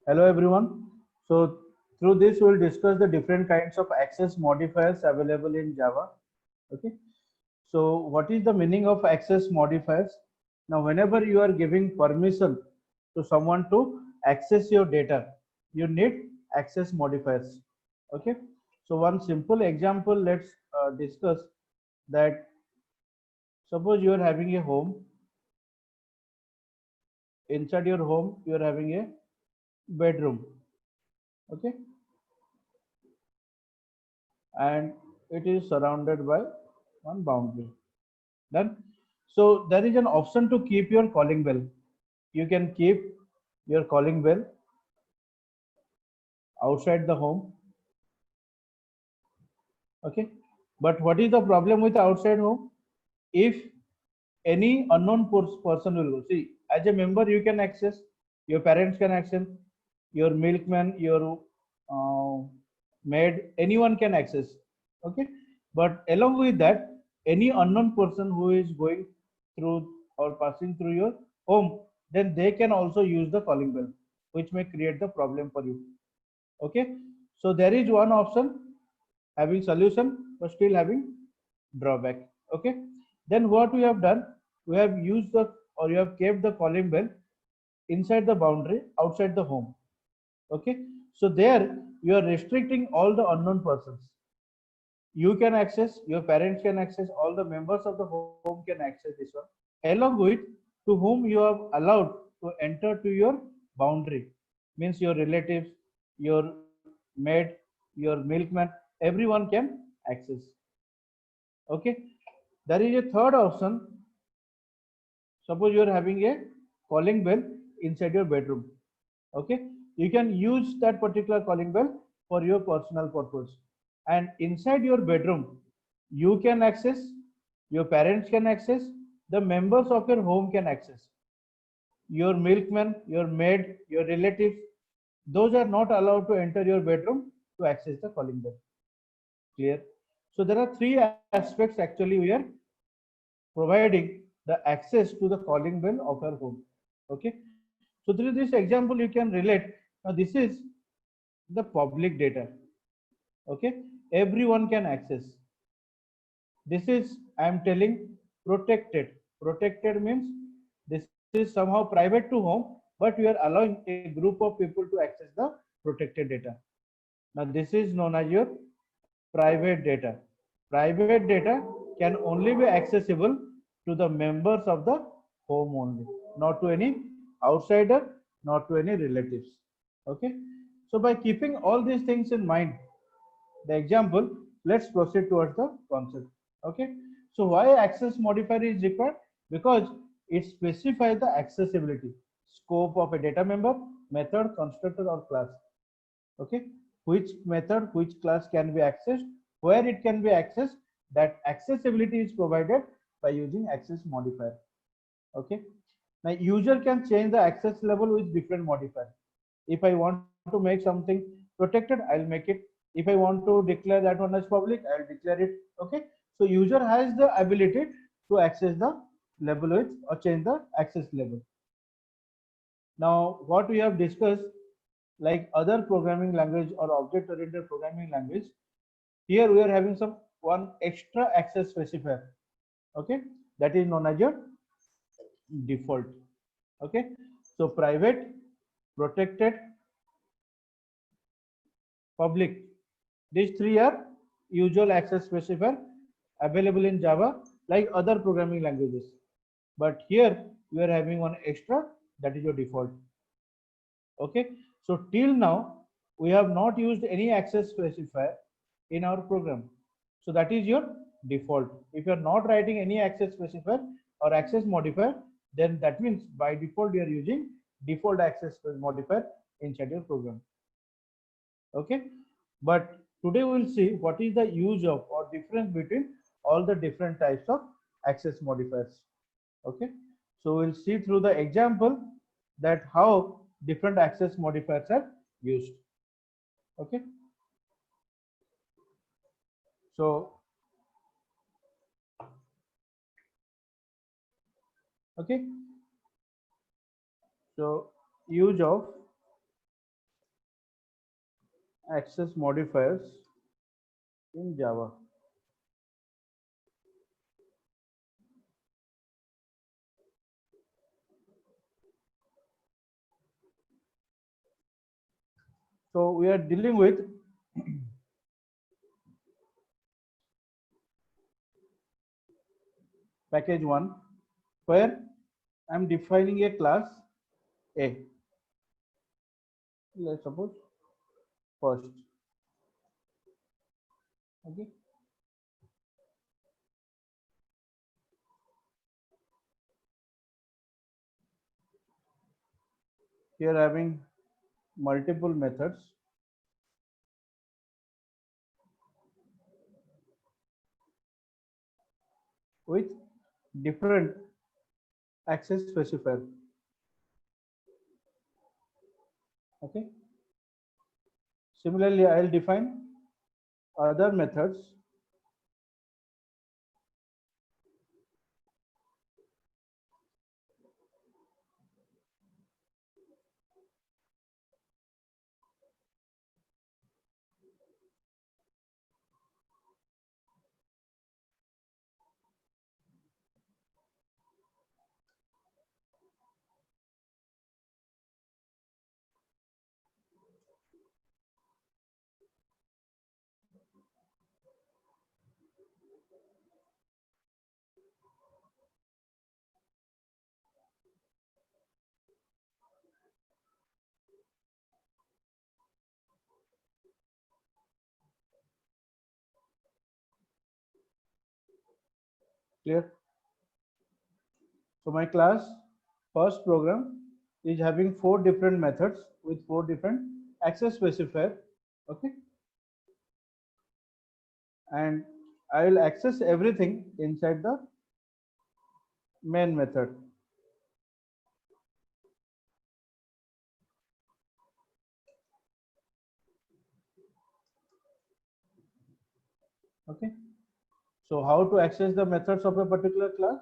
Hello everyone. So through this we'll discuss the different kinds of access modifiers available in Java. Okay. So what is the meaning of access modifiers? Now whenever you are giving permission to someone to access your data, you need access modifiers. Okay. So one simple example let's discuss that suppose you are having a home. Inside your home you are having a bedroom. Okay, and it is surrounded by one boundary. Done. So there is an option to keep your calling bell. You can keep your calling bell outside the home. Okay, but what is the problem with outside home? If any unknown person will go, see, as a member you can access, your parents can access, your milkman, your uh, maid, anyone can access. Okay, but along with that, any unknown person who is going through or passing through your home, then they can also use the calling bell, which may create the problem for you. Okay, so there is one option having solution but still having drawback. Okay, then what we have done, we have used the or you have kept the calling bell inside the boundary outside the home. Okay, so there you are restricting all the unknown persons. You can access, your parents can access, all the members of the home can access this one, along with to whom you have allowed to enter to your boundary, means your relatives, your maid, your milkman, everyone can access. Okay, there is a third option. Suppose you are having a calling bell inside your bedroom. Okay, you can use that particular calling bell for your personal purpose, and inside your bedroom you can access, your parents can access, the members of your home can access, your milkman, your maid, your relatives, those are not allowed to enter your bedroom to access the calling bell. Clear? So there are three aspects actually we are providing the access to the calling bell of our home. Okay, so through this example you can relate. Now this is the public data. Okay, everyone can access. This is, I am telling, protected. Protected means this is somehow private to home, but we are allowing a group of people to access the protected data. Now this is known as your private data. Private data can only be accessible to the members of the home only, not to any outsider, not to any relatives. Okay, so by keeping all these things in mind, the example, let's proceed towards the concept. Okay, so why access modifier is required? Because it specifies the accessibility scope of a data member, method, constructor, or class. Okay, which method, which class can be accessed, where it can be accessed, that accessibility is provided by using access modifier. Okay, now user can change the access level with different modifier. If I want to make something protected, I'll make it. If I want to declare that one as public, I'll declare it. Okay, so user has the ability to access the level with or change the access level. Now what we have discussed, like other programming language or object oriented programming language, here we are having some one extra access specifier. Okay, that is known as your default. Okay, so private, protected, public, these three are usual access specifier available in Java like other programming languages, but here we are having one extra, that is your default. Okay, so till now we have not used any access specifier in our program, so that is your default. If you are not writing any access specifier or access modifier, then that means by default you are using default access modifier inside your program. Okay, but today we will see what is the use of or difference between all the different types of access modifiers. Okay, so we'll see through the example that how different access modifiers are used. Okay, so okay, so use of access modifiers in Java. So we are dealing with package 1, where I'm defining a class A. Let's suppose first. Okay. Here having multiple methods with different access specifier. Okay. Similarly, I'll define other methods clear. So my class first program is having 4 different methods with 4 different access specifier. Okay. And I will access everything inside the main method. Okay. So how to access the methods of a particular class?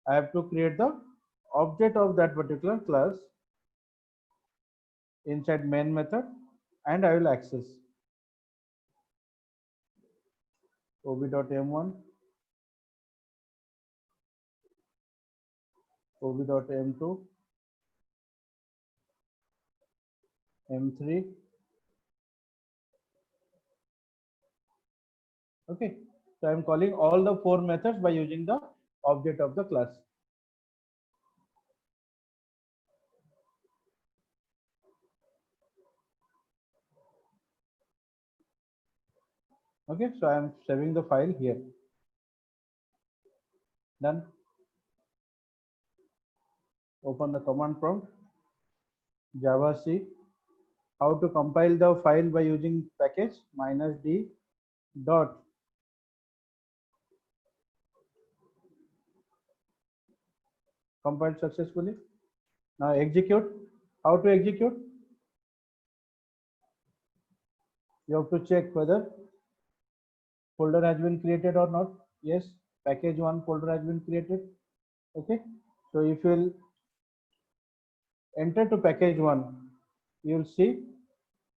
I have to create the object of that particular class inside main method, and I will access ob.m1, ob.m2, m3. Okay. So I'm calling all the 4 methods by using the object of the class. Okay. So I'm saving the file here. Done. Open the command prompt. Java C. How to compile the file by using package -d dot. Compiled successfully. Now execute. How to execute? You have to check whether folder has been created or not. Yes, package 1 folder has been created. Okay. So if you'll enter to package 1, you'll see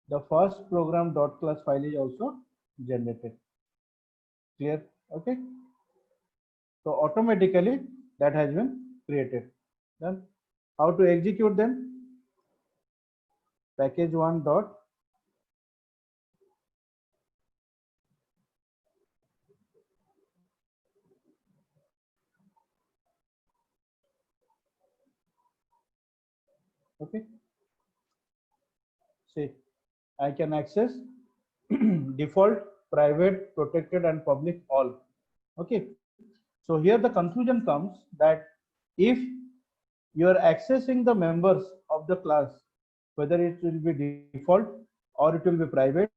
the first program dot class file is also generated. Clear? Okay. So automatically that has been created. Then how to execute them? Package 1 dot okay. See, I can access default, private, protected, and public all. Okay. So here the conclusion comes that if you are accessing the members of the class, whether it will be default or it will be private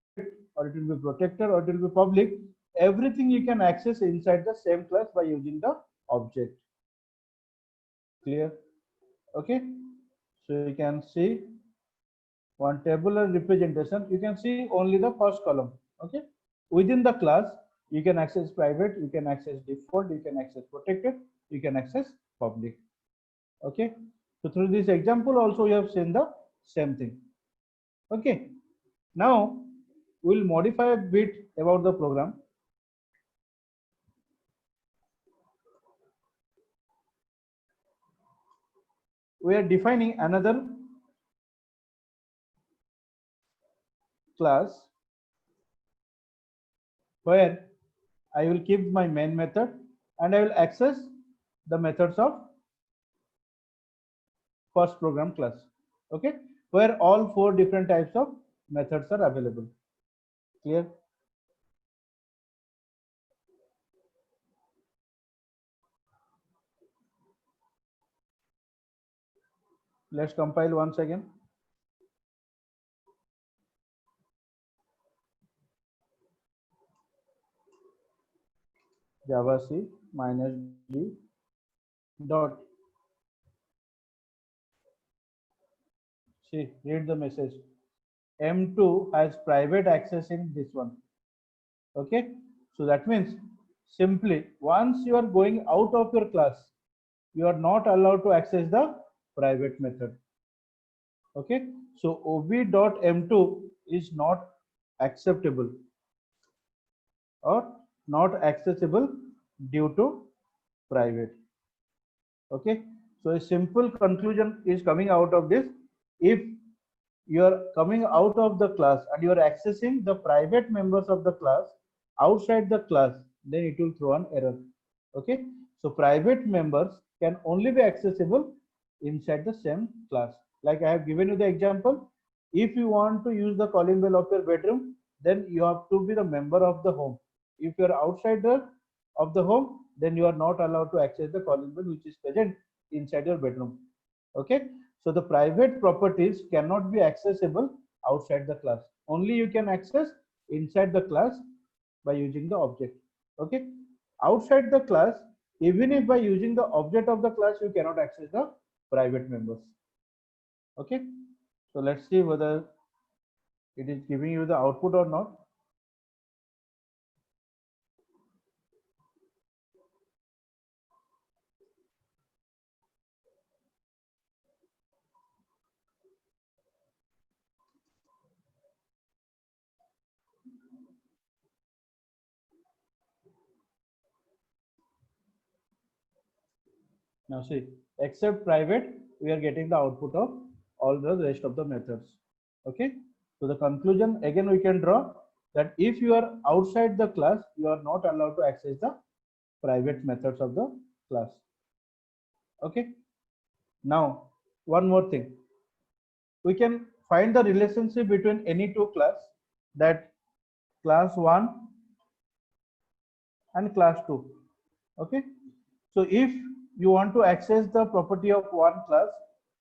or it will be protected or it will be public, everything you can access inside the same class by using the object. Clear? Okay. So you can see one tabular representation. You can see only the first column. Okay. Within the class, you can access private, you can access default, you can access protected, you can access public. Okay. So through this example also you have seen the same thing. Okay. Now we'll modify a bit about the program. We are defining another class where I will keep my main method and I will access the methods of first program class. Okay, where all 4 different types of methods are available. Clear? Let's compile once again. Java C minus G dot. See, read the message. M2 has private access in this one. Okay, so that means simply once you are going out of your class, you are not allowed to access the private method. Okay, so ob.m2 is not acceptable or not accessible due to private. Okay, so a simple conclusion is coming out of this. If you are coming out of the class and you are accessing the private members of the class outside the class, then it will throw an error. Okay, so private members can only be accessible inside the same class. Like I have given you the example, if you want to use the calling bell of your bedroom, then you have to be the member of the home. If you are outsider of the home, then you are not allowed to access the calling bell which is present inside your bedroom. Okay, so the private properties cannot be accessible outside the class. Only you can access inside the class by using the object. Okay, outside the class, even if by using the object of the class, you cannot access the private members. Okay, so let's see whether it is giving you the output or not. Now see, except private, we are getting the output of all the rest of the methods. Okay, so the conclusion again we can draw that if you are outside the class, you are not allowed to access the private methods of the class. Okay, now one more thing, we can find the relationship between any two class, that class 1 and class 2. Okay, so if you want to access the property of one class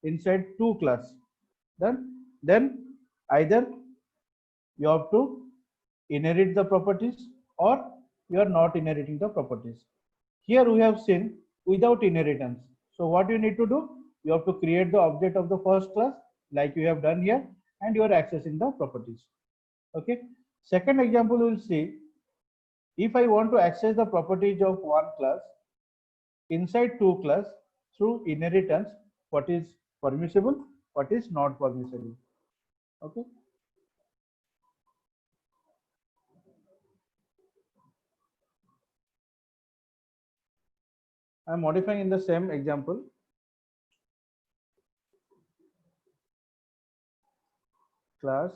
inside two class, then either you have to inherit the properties or you are not inheriting the properties. Here we have seen without inheritance. So what you need to do, you have to create the object of the first class like you have done here, and you are accessing the properties. Okay, second example we will see, if I want to access the properties of one class inside two class through inheritance, what is permissible, what is not permissible. Okay, I am modifying in the same example. Class,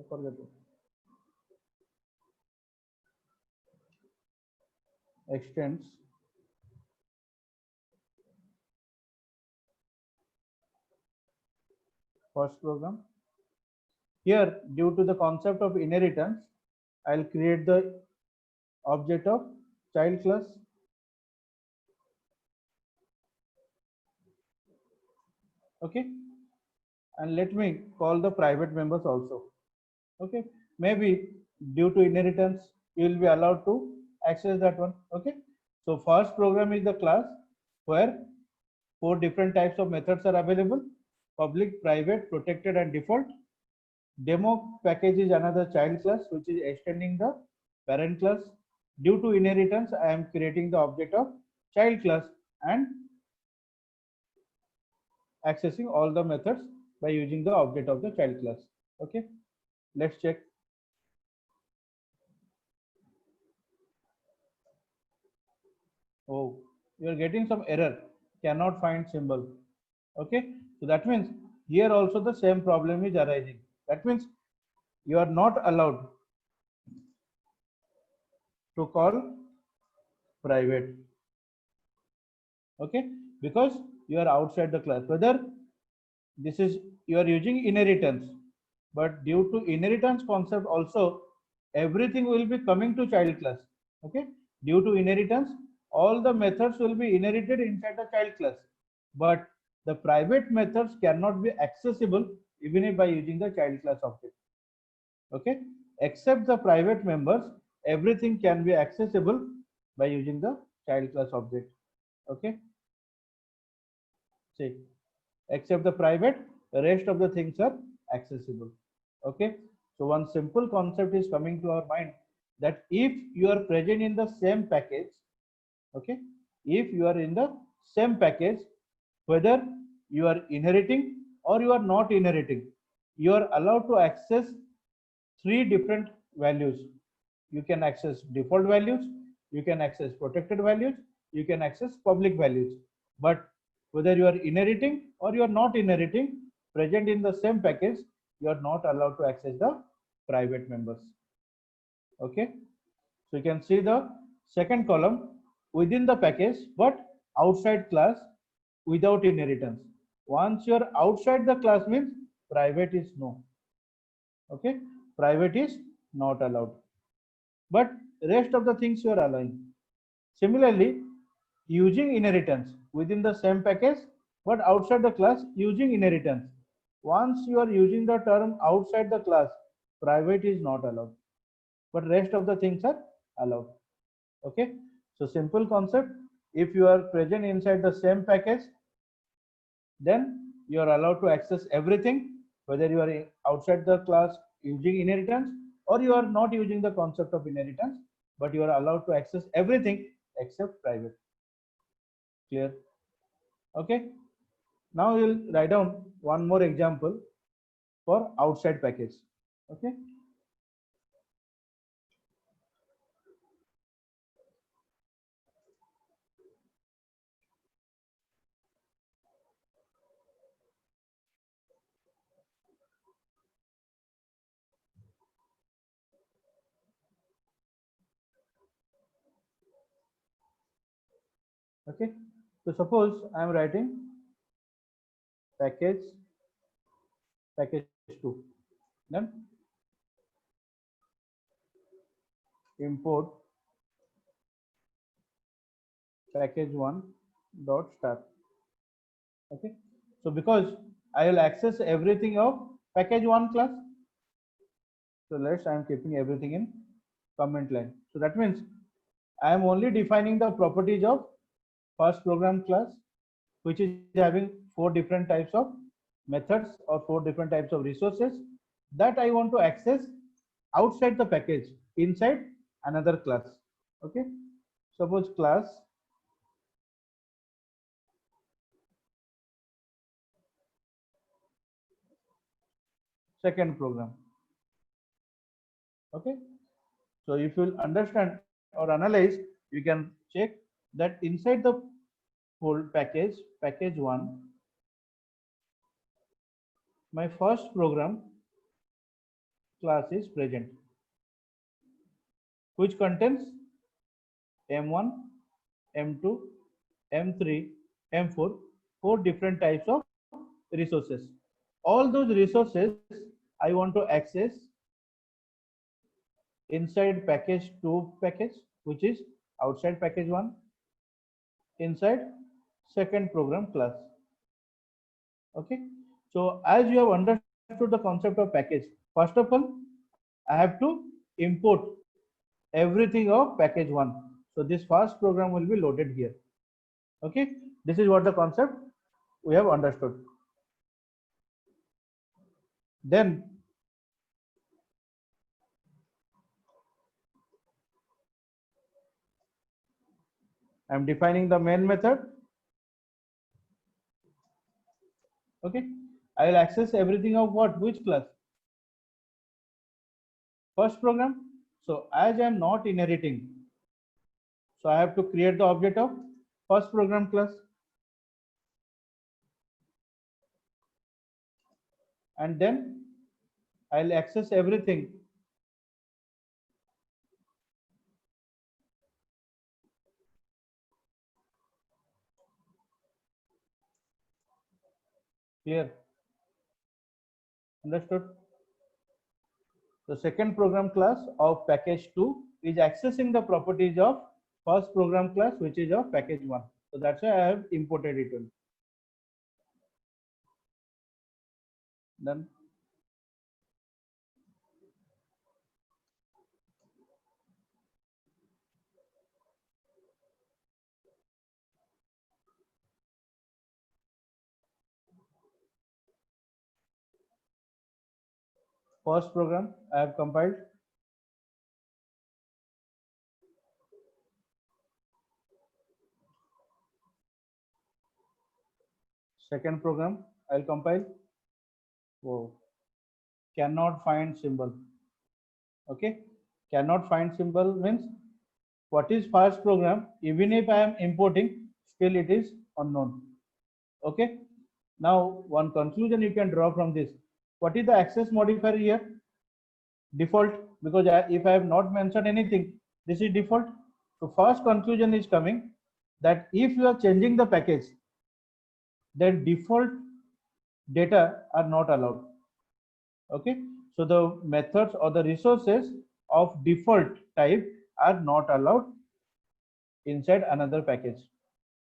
forget it, extends first program. Here, due to the concept of inheritance, I'll create the object of child class. Okay, and let me call the private members also. Okay, maybe due to inheritance, you will be allowed to access that one. Okay, so first program is the class where 4 different types of methods are available: public, private, protected, and default. Demo package is another child class which is extending the parent class. Due to inheritance, I am creating the object of child class and accessing all the methods by using the object of the child class. Okay, Let's check. Oh, you are getting some error. Cannot find symbol. Okay. So that means here also the same problem is arising. That means you are not allowed to call private. Okay. Because you are outside the class. Whether this is you are using inheritance, but due to inheritance concept also everything will be coming to child class. Okay, due to inheritance all the methods will be inherited inside the child class, but the private methods cannot be accessible even if by using the child class object. Okay, except the private members everything can be accessible by using the child class object. Okay, see, except the private, the rest of the things are accessible. Okay, so one simple concept is coming to our mind, that if you are present in the same package, okay, if you are in the same package, whether you are inheriting or you are not inheriting, you are allowed to access three different values. You can access default values, you can access protected values, you can access public values. But whether you are inheriting or you are not inheriting, present in the same package, you are not allowed to access the private members. Okay, so you can see the second column, within the package but outside class without inheritance. Once you are outside the class means private is no. Okay, private is not allowed, but rest of the things you are allowing. Similarly, using inheritance within the same package but outside the class using inheritance. Once you are using the term outside the class, private is not allowed, but rest of the things are allowed. Okay, so simple concept. If you are present inside the same package, then you are allowed to access everything, whether you are outside the class using inheritance or you are not using the concept of inheritance, but you are allowed to access everything except private. Clear? Okay. Now we'll write down one more example for outside package. Okay. Okay. So suppose I am writing package package 2. Then import package 1 dot start. Okay, so because I will access everything of package 1 class, so let's I am keeping everything in comment line. So that means I am only defining the properties of first program class, which is having 4 different types of methods or 4 different types of resources that I want to access outside the package inside another class. Okay, suppose class second program. Okay, so if you understand or analyze, you can check that inside the whole package, package 1, my first program class is present, which contains M1, M2, M3, M4, 4 different types of resources. All those resources I want to access inside package 2 package, which is outside package 1, inside second program class. Okay, so as you have understood the concept of package, first of all I have to import everything of package 1. So this first program will be loaded here. Okay, this is what the concept we have understood. Then I am defining the main method. Okay, I will access everything of what, which class? first program. So as I am not inheriting, so I have to create the object of first program class, and then I'll access everything here. Understood? The second program class of package 2 is accessing the properties of first program class, which is of package 1. So that's why I have imported it in. Then first program I have compiled. Second program I'll compile. Oh, cannot find symbol. Okay, cannot find symbol means what is first program? Even if I am importing, still it is unknown. Okay. Now one conclusion you can draw from this. What is the access modifier here? Default, because if I have not mentioned anything, this is default. So first conclusion is coming that if you are changing the package, then default data are not allowed. Okay, so the methods or the resources of default type are not allowed inside another package.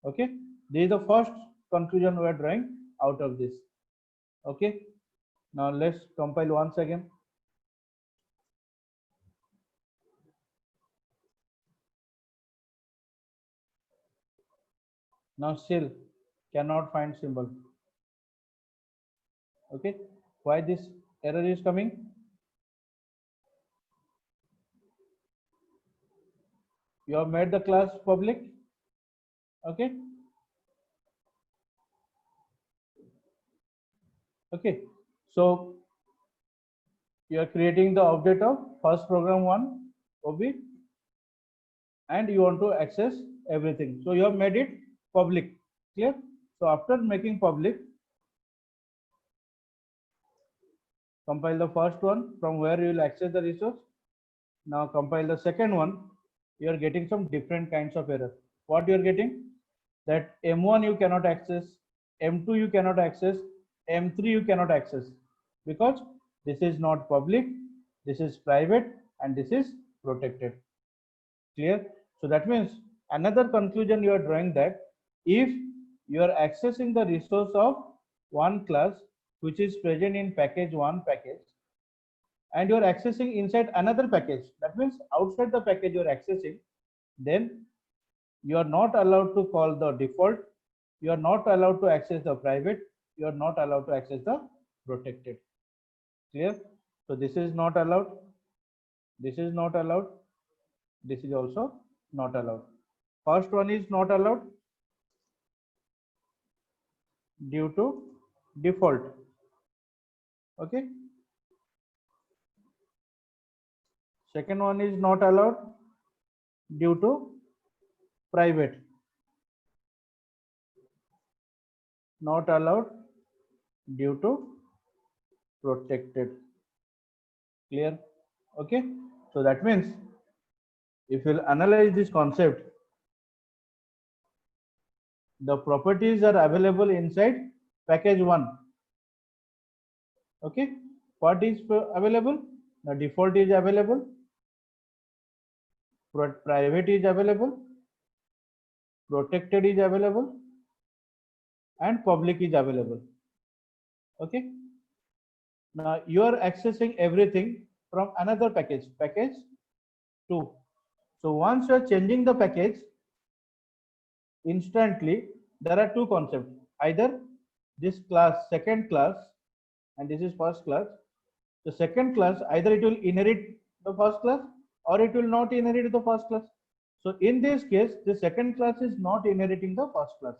Okay, this is the first conclusion we are drawing out of this. Okay, now let's compile once again. Now still cannot find symbol. Okay, why this error is coming? You have made the class public. Okay, okay, so you are creating the object of first program 1 OB, and you want to access everything, so you have made it public. Clear? So after making public, compile the first one from where you will access the resource. Now compile the second one. You are getting some different kinds of error. What you are getting? That M1 you cannot access, M2 you cannot access, M3 you cannot access, because this is not public, this is private, and this is protected. Clear? So that means another conclusion you are drawing that if you are accessing the resource of one class which is present in package 1 package, and you are accessing inside another package, that means outside the package you are accessing, then you are not allowed to call the default, you are not allowed to access the private, you are not allowed to access the protected. Clear? So this is not allowed, this is not allowed, this is also not allowed. First one is not allowed due to default. Okay, second one is not allowed due to private, not allowed due to protected. Clear? Okay, so that means if you'll analyze this concept, the properties are available inside package 1. Okay, what is available? The default is available, private is available, protected is available, and public is available. Okay, now you are accessing everything from another package, package 2. So once you are changing the package, instantly there are two concepts: either this class second class and this is first class. The second class, either it will inherit the first class or it will not inherit the first class. So in this case, the second class is not inheriting the first class,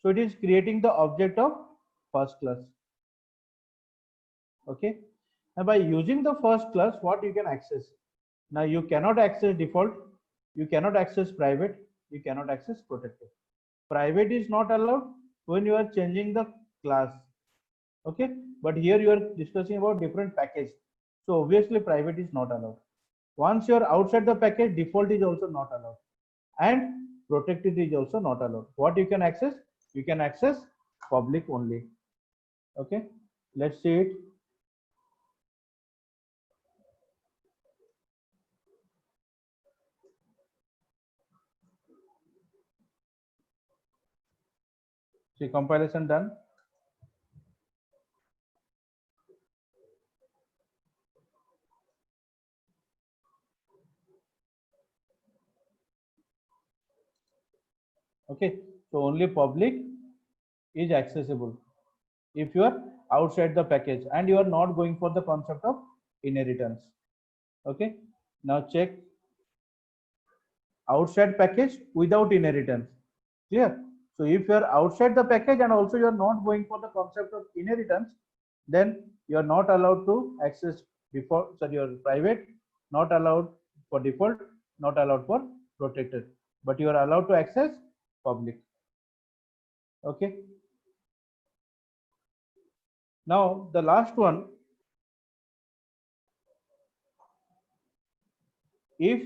so it is creating the object of first class. Okay, Now by using the first class, what you can access? Now you cannot access default, you cannot access private, you cannot access protected. Private is not allowed when you are changing the class. Okay, but here you are discussing about different package. So obviously private is not allowed. Once you are outside the package, default is also not allowed. And protected is also not allowed. What you can access? You can access public only. Okay, let's see it. See, compilation done. Okay, so only public is accessible if you are outside the package and you are not going for the concept of inheritance. Okay, now check outside package without inheritance. Clear? So if you are outside the package and also you are not going for the concept of inheritance, then you are not allowed to access default, sorry, your private, not allowed for default, not allowed for protected, but you are allowed to access public. Okay. Now the last one, if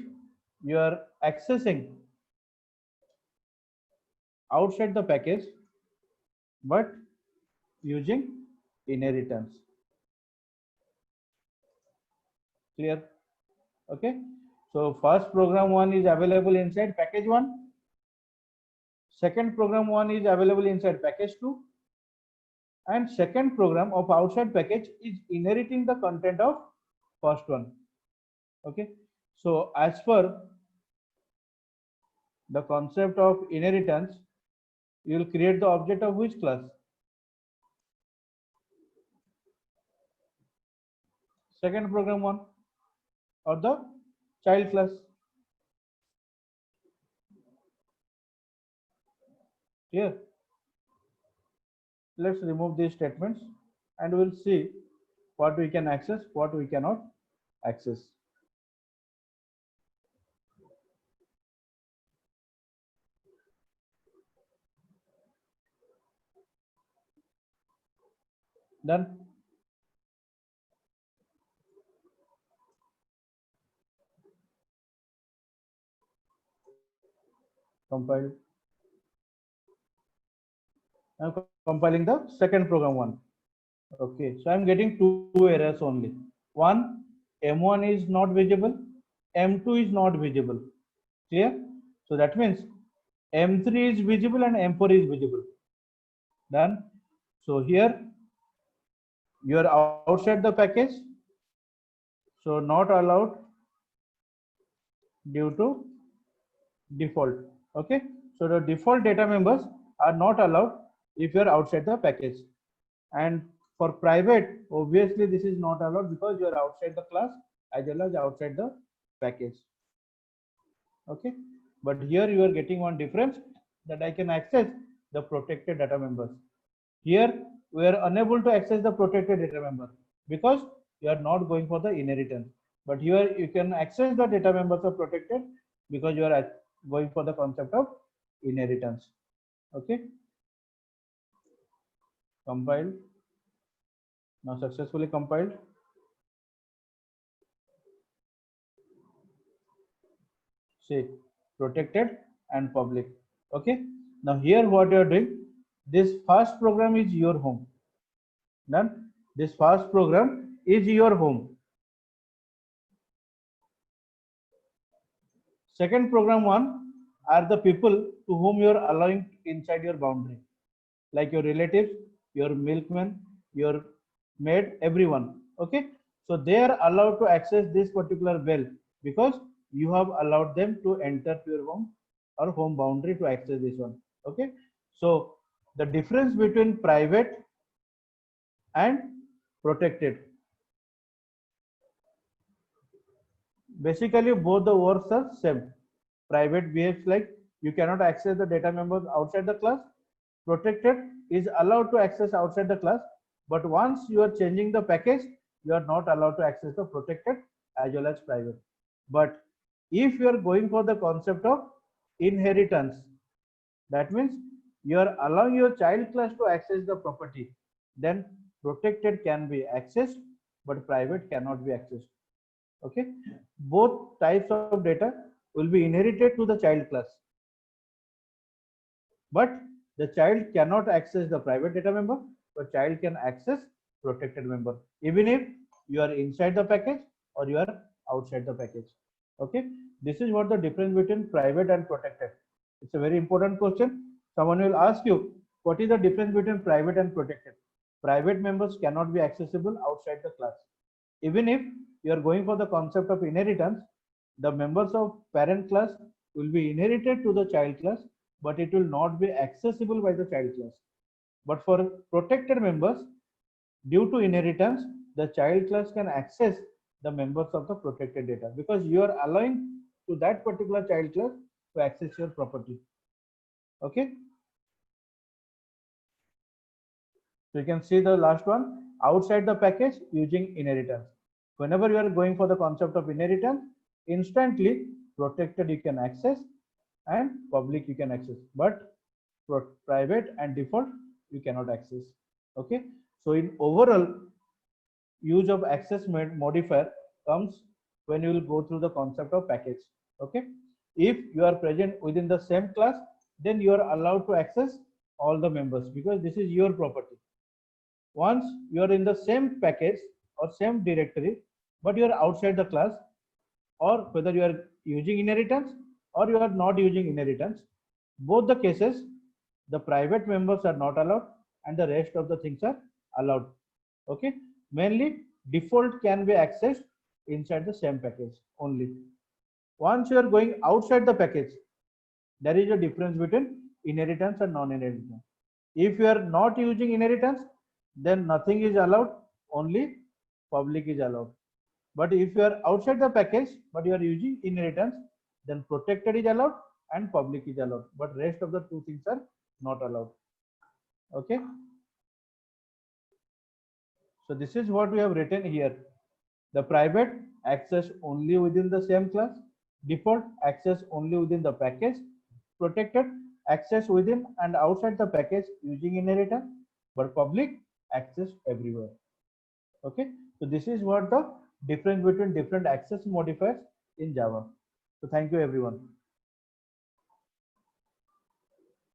you are accessing outside the package but using inheritance. Clear? Okay, so first program one is available inside package one, second program one is available inside package two, and second program of outside package is inheriting the content of first one. Okay, so as per the concept of inheritance, you will create the object of which class? Second program one or the child class. Here, let's remove these statements and we'll see what we can access, what we cannot access. Done. Compile. I'm compiling the second program one. Okay, so I'm getting two errors only. One, M1 is not visible, M2 is not visible. Clear? So that means M3 is visible and M4 is visible. Done. So here you are outside the package, so not allowed due to default. Okay, so the default data members are not allowed if you are outside the package. And for private, obviously this is not allowed because you are outside the class as well as outside the package. Okay, but here you are getting one difference, that I can access the protected data members. Here we are unable to access the protected data member because you are not going for the inheritance. But here you can access the data members of protected because you are going for the concept of inheritance. Okay, compiled. Now successfully compiled. See, protected and public. Okay, now here what you are doing, this first program is your home. Done. This first program is your home. Second program one are the people to whom you are allowing inside your boundary, like your relatives, your milkman, your maid, everyone. Okay, so they are allowed to access this particular bell because you have allowed them to enter to your home or home boundary to access this one. Okay, so the difference between private and protected, basically both the words are same. Private behaves like you cannot access the data members outside the class. Protected is allowed to access outside the class, but once you are changing the package, you are not allowed to access the protected as well as private. But if you are going for the concept of inheritance, that means you are allowing your child class to access the property, then protected can be accessed, but private cannot be accessed. Okay, both types of data will be inherited to the child class, but the child cannot access the private data member, but child can access protected member, even if you are inside the package or you are outside the package. Okay, this is what the difference between private and protected. It's a very important question. Someone will ask you, what is the difference between private and protected? Private members cannot be accessible outside the class. Even if you are going for the concept of inheritance, the members of parent class will be inherited to the child class, but it will not be accessible by the child class. But for protected members, due to inheritance, the child class can access the members of the protected data, because you are allowing to that particular child class to access your property. Okay. So you can see the last one, outside the package using inheritance. Whenever you are going for the concept of inheritance, instantly protected you can access and public you can access, but private and default you cannot access. Okay. So in overall, use of access modifier comes when you will go through the concept of package. Okay. If you are present within the same class, then you are allowed to access all the members, because this is your property. Once you are in the same package or same directory, but you are outside the class, or whether you are using inheritance or you are not using inheritance, both the cases, the private members are not allowed and the rest of the things are allowed. Okay. Mainly default can be accessed inside the same package only. Once you are going outside the package, there is a difference between inheritance and non-inheritance. If you are not using inheritance, then nothing is allowed, only public is allowed. But if you are outside the package but you are using inheritance, then protected is allowed and public is allowed, but rest of the two things are not allowed. Okay. So this is what we have written here. The private access only within the same class, default access only within the package, protected access within and outside the package using inheritance, but public access everywhere. Okay. So this is what the difference between different access modifiers in Java. So thank you everyone.